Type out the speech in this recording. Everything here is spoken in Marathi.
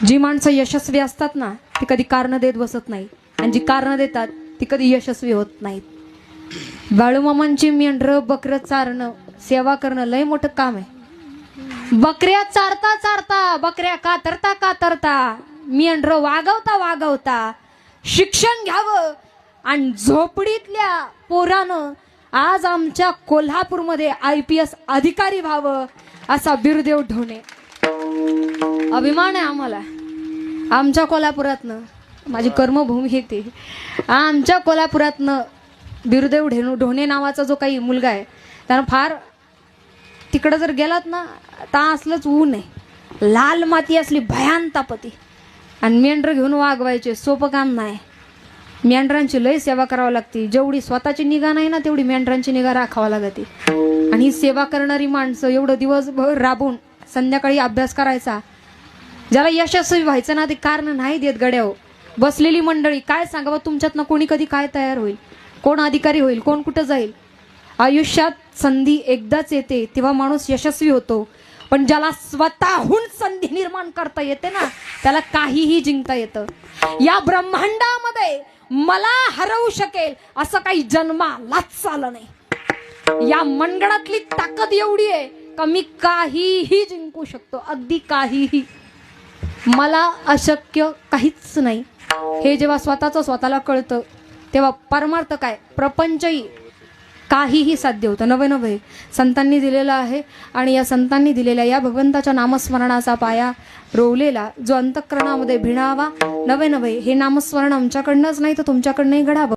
जी माणसं यशस्वी असतात ना ती कधी कारण देत बसत नाही, आणि जी कारण देतात ती कधी यशस्वी होत नाहीत। बाळूमामांची मेंढर बकरं चारणं, सेवा करणं लय मोठं काम आहे। बकऱ्या चारता चारता, बकऱ्या कातरता कातरता, मेंढर वागवता वागवता शिक्षण घ्यावं आणि झोपडीतल्या पोरानं आज आमच्या कोल्हापूरमध्ये IPS अधिकारी व्हावं असा बिरदेव ढोणे। अभिमान आहे आम्हाला आमच्या कोल्हापुरातनं, माझी कर्मभूमी येते आमच्या कोल्हापुरातनं बिरदेव ढोणे नावाचा जो काही मुलगा आहे त्यानं फार तिकडं जर गेलात ना तर असलंच ऊन आहे, लाल माती असली भयान तापती, आणि मेंढर घेऊन वागवायचे सोपं काम नाही। मेंढरांची लय सेवा करावी लागते, जेवढी स्वतःची निगा नाही ना तेवढी मेंढरांची निगा राखावी लागते। आणि ही सेवा करणारी माणसं एवढं दिवसभर राबून संध्याकाळी अभ्यास करायचा, ज्याला यशस्वी व्हायचं ना ते कारण नाही देत गड्याव। बसलेली मंडळी काय सांगावं तुमच्यातनं, कोणी कधी काय तयार होईल, कोण अधिकारी होईल, कोण कुठं जाईल। आयुष्यात संधी एकदाच येते तेव्हा माणूस यशस्वी होतो, पण ज्याला स्वतःहून संधी निर्माण करता येते ना त्याला काहीही जिंकता येतं। या ब्रह्मांडामध्ये मला हरवू शकेल असं काही जन्मालाच आलं नाही। या मंडळातली ताकद एवढी आहे का मी काहीही जिंकू शकतो, अगदी काहीही, मला अशक्य काहीच नाही। हे जेव्हा स्वतःला कळतं तेव्हा परमार्थ काय प्रपंचही काहीही साध्य होतं। नवे नवे संतांनी दिलेला आहे, आणि या संतांनी दिलेल्या या भगवंताच्या नामस्मरणाचा पाया रोवलेला जो अंतःकरणामध्ये भिणावा, नवे नवे हे नामस्मरण आमच्याकडनंच नाही तर तुमच्याकडनंही घडावं।